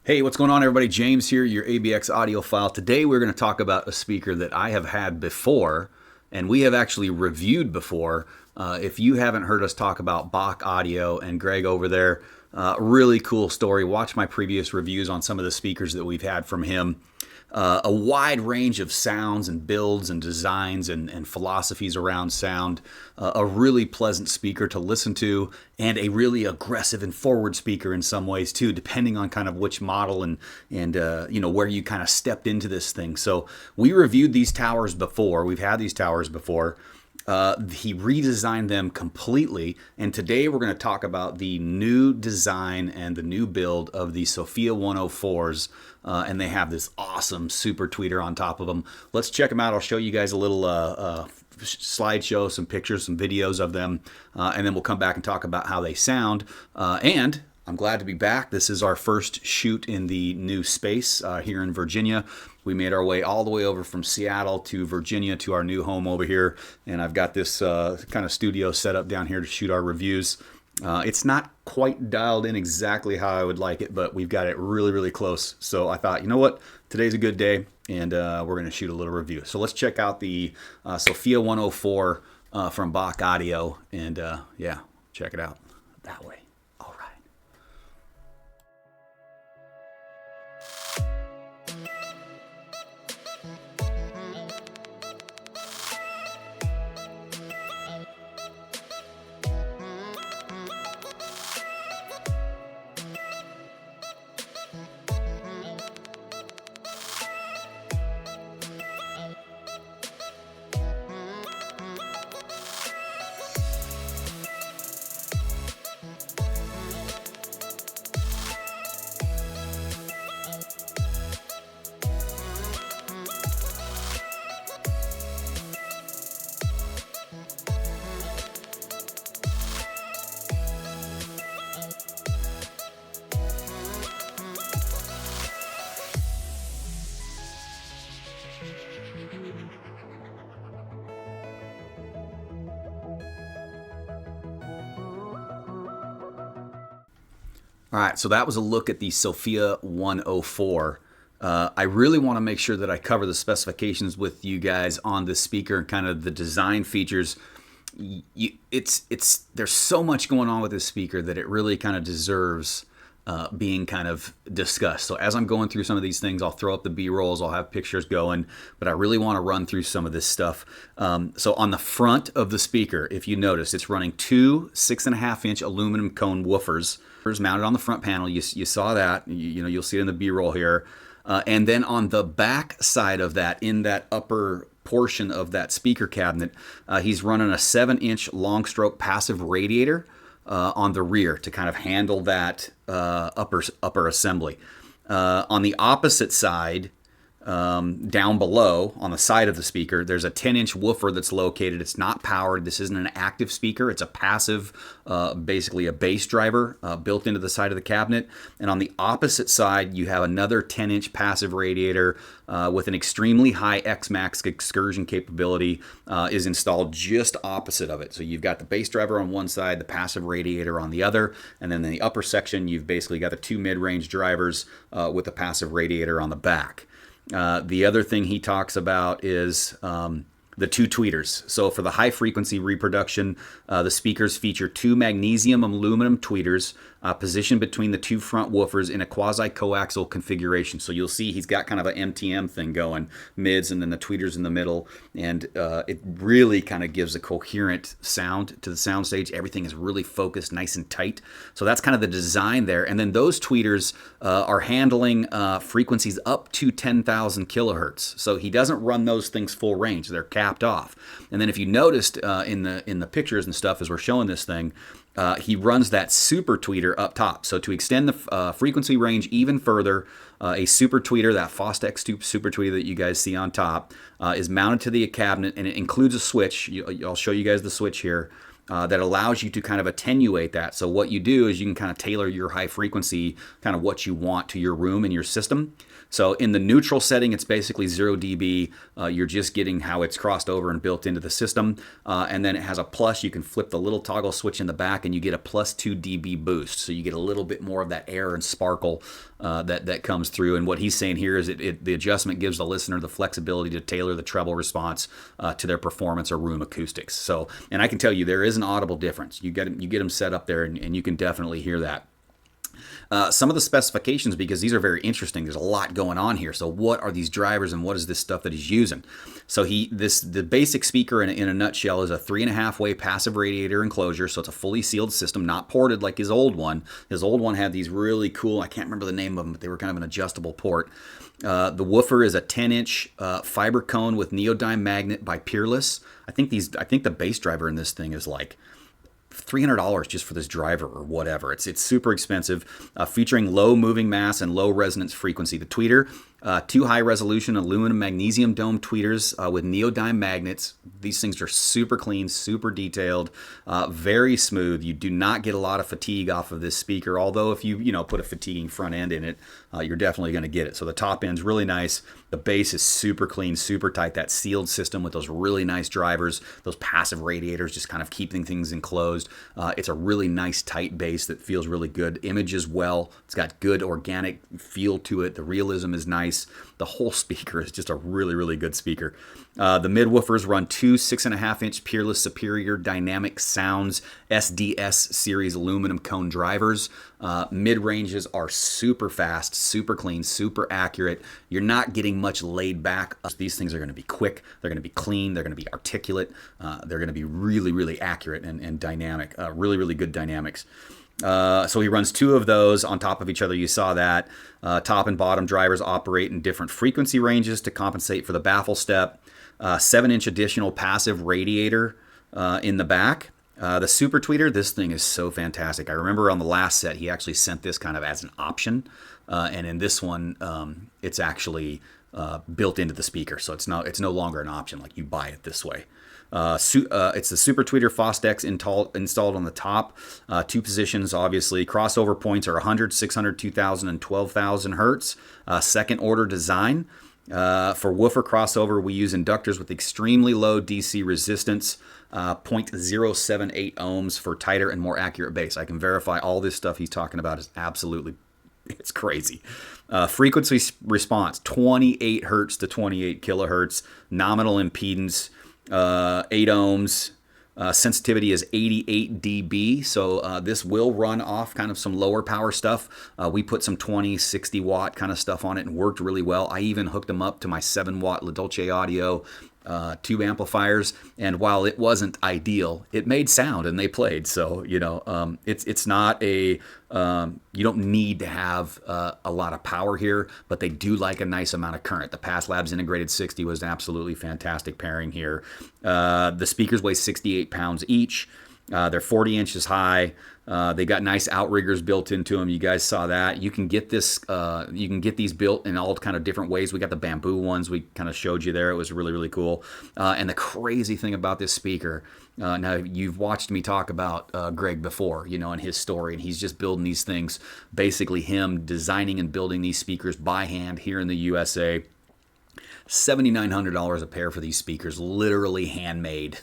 Hey, what's going on, everybody? James here, your ABX audiophile. Today we're going to talk about a speaker that I have had before, and we have actually reviewed before. If you haven't heard us talk about Bache Audio and Greg over there, really cool story. Watch my previous reviews on some of the speakers that we've had from him. A wide range of sounds and builds and designs and philosophies around sound. A really pleasant speaker to listen to, and a really aggressive and forward speaker in some ways too, depending on kind of which model and you know, where you kind of stepped into this thing. So we reviewed these towers before. We've had these towers before. He redesigned them completely, and today we're going to talk about the new design and the new build of the Sophia 104s, and they have this awesome super tweeter on top of them. Let's check them out. I'll show you guys a little slideshow, some pictures, some videos of them, and then we'll come back and talk about how they sound. And I'm glad to be back. This is our first shoot in the new space here in Virginia. We made our way all the way over from Seattle to Virginia to our new home over here, and I've got this kind of studio set up down here to shoot our reviews. It's not quite dialed in exactly how I would like it, but we've got it really, really close. So I thought, you know what, today's a good day, and we're going to shoot a little review. So let's check out the Sophia 104 from Bache Audio, and yeah, check it out that way. All right, so that was a look at the Sophia 104. I really want to make sure that I cover the specifications with you guys on this speaker and kind of the design features. There's so much going on with this speaker that it really kind of deserves being kind of discussed. So as I'm going through some of these things, I'll throw up the B-rolls, I'll have pictures going, but I really want to run through some of this stuff. So on the front of the speaker, if you notice, it's running two 6.5-inch aluminum cone woofers mounted on the front panel. You saw that, you know, you'll see it in the B-roll here. And then on the back side of that, in that upper portion of that speaker cabinet, he's running a 7-inch long stroke passive radiator on the rear to kind of handle that upper assembly. On the opposite side, down below on the side of the speaker, there's a 10-inch woofer that's located. It's not powered. This isn't an active speaker. It's a passive, basically a bass driver built into the side of the cabinet. And on the opposite side, you have another 10-inch passive radiator with an extremely high X-Max excursion capability is installed just opposite of it. So you've got the bass driver on one side, the passive radiator on the other, and then in the upper section, you've basically got the two mid-range drivers with a passive radiator on the back. The other thing he talks about is the two tweeters. So for the high frequency reproduction, the speakers feature two magnesium aluminum tweeters positioned between the two front woofers in a quasi-coaxial configuration. So you'll see he's got kind of an MTM thing going, mids and then the tweeters in the middle, and it really kind of gives a coherent sound to the soundstage. Everything is really focused, nice and tight. So that's kind of the design there. And then those tweeters are handling frequencies up to 10,000 kilohertz. So he doesn't run those things full range. They're capped off. And then if you noticed in the pictures and stuff as we're showing this thing, he runs that super tweeter up top. So to extend the frequency range even further, a super tweeter, that Fostex super tweeter that you guys see on top, is mounted to the cabinet, and it includes a switch. I'll show you guys the switch here. that allows you to kind of attenuate that. So what you do is you can kind of tailor your high frequency, kind of what you want to your room and your system. So in the neutral setting, it's basically 0 dB. You're just getting how it's crossed over and built into the system. And then it has a plus. You can flip the little toggle switch in the back and you get a plus 2 dB boost. So you get a little bit more of that air and sparkle that comes through. And what he's saying here is the adjustment gives the listener the flexibility to tailor the treble response to their performance or room acoustics. So, and I can tell you there is an audible difference. You get them set up there and you can definitely hear that. Some of the specifications, because these are very interesting, there's a lot going on here. So what are these drivers and what is this stuff that he's using? So the basic speaker in a nutshell is a 3.5-way passive radiator enclosure. So it's a fully sealed system, not ported like his old one. His old one had these really cool, I can't remember the name of them, but they were kind of an adjustable port. The woofer is a 10-inch fiber cone with neodyme magnet by Peerless. I think the bass driver in this thing is like $300 just for this driver or whatever. It's super expensive, featuring low moving mass and low resonance frequency. The tweeter, 2 high resolution aluminum magnesium dome tweeters with neodyme magnets. These things are super clean, super detailed, very smooth. You do not get a lot of fatigue off of this speaker, although if you put a fatiguing front end in it, you're definitely going to get it. So the top end's really nice. The bass is super clean, super tight. That sealed system with those really nice drivers, those passive radiators, just kind of keeping things enclosed. It's a really nice tight bass that feels really good. Images well. It's got good organic feel to it. The realism is nice. The whole speaker is just a really, really good speaker. The mid-woofers run 2 6.5-inch Peerless Superior Dynamic Sounds SDS series aluminum cone drivers. Mid-ranges are super fast, super clean, super accurate. You're not getting much laid back. These things are going to be quick. They're going to be clean. They're going to be articulate. They're going to be really, really accurate and dynamic. Really, really good dynamics. So he runs 2 of those on top of each other. You saw that. Top and bottom drivers operate in different frequency ranges to compensate for the baffle step. 7-inch additional passive radiator in the back. The super tweeter, this thing is so fantastic. I remember on the last set, he actually sent this kind of as an option. And in this one, it's actually built into the speaker. So it's no longer an option, like you buy it this way. It's the Super Tweeter Fostex installed on the top. 2 positions, obviously. Crossover points are 100, 600, 2000, and 12,000 hertz. Second order design. For woofer crossover, we use inductors with extremely low DC resistance, 0.078 ohms for tighter and more accurate bass. I can verify all this stuff he's talking about is absolutely, it's crazy. Frequency response, 28 hertz to 28 kilohertz. Nominal impedance, 8 ohms. Sensitivity is 88 dB, so this will run off kind of some lower power stuff. We put some 20, 60 watt kind of stuff on it and worked really well. I even hooked them up to my 7 watt Dolce Audio tube amplifiers, and while it wasn't ideal, it made sound and they played. So it's not a you don't need to have a lot of power here, but they do like a nice amount of current. The Past Labs Integrated 60 was an absolutely fantastic pairing here. The speakers weigh 68 pounds each. They're 40 inches high. They got nice outriggers built into them. You guys saw that. You can get this. You can get these built in all kind of different ways. We got the bamboo ones. We kind of showed you there. It was really, really cool. And the crazy thing about this speaker. Now you've watched me talk about Greg before, and his story, and he's just building these things. Basically, him designing and building these speakers by hand here in the USA. $7,900 a pair for these speakers, literally handmade.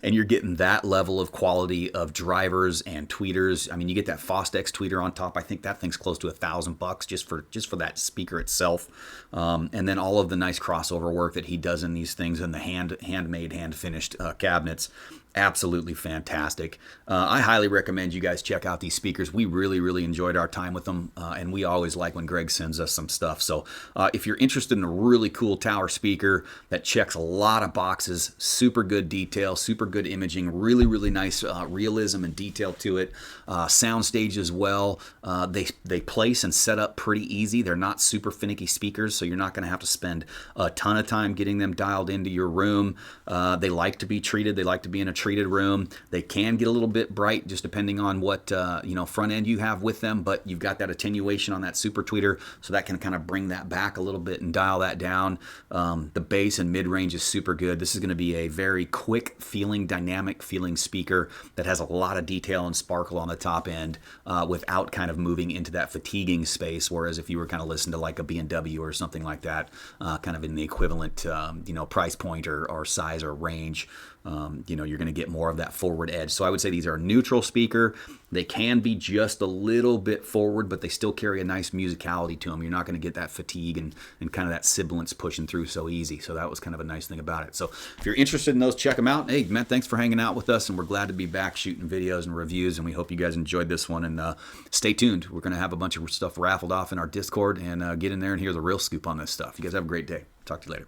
And you're getting that level of quality of drivers and tweeters. I mean, you get that Fostex tweeter on top. I think that thing's close to $1,000 just for that speaker itself. And then all of the nice crossover work that he does in these things and the handmade, hand-finished cabinets. Absolutely fantastic. I highly recommend you guys check out these speakers. We really, really enjoyed our time with them, and we always like when Greg sends us some stuff. So if you're interested in a really cool tower speaker that checks a lot of boxes, super good detail, super good imaging, really, really nice realism and detail to it, soundstage as well. They place and set up pretty easy. They're not super finicky speakers, so you're not going to have to spend a ton of time getting them dialed into your room. They like to be treated. They like to be in a treated room. They can get a little bit bright just depending on what front end you have with them, but you've got that attenuation on that super tweeter, so that can kind of bring that back a little bit and dial that down. The bass and mid-range is super good. This is going to be a very quick feeling, dynamic feeling speaker that has a lot of detail and sparkle on the top end without kind of moving into that fatiguing space, whereas if you were kind of listening to like a B&W or something like that, kind of in the equivalent price point or size or range, you're going to get more of that forward edge. So I would say these are a neutral speaker. They can be just a little bit forward, but they still carry a nice musicality to them. You're not going to get that fatigue and kind of that sibilance pushing through so easy. So that was kind of a nice thing about it. So if you're interested in those, check them out. Hey, Matt, thanks for hanging out with us, and we're glad to be back shooting videos and reviews, and we hope you guys enjoyed this one. And stay tuned. We're going to have a bunch of stuff raffled off in our Discord, and get in there and hear the real scoop on this stuff. You guys have a great day. Talk to you later.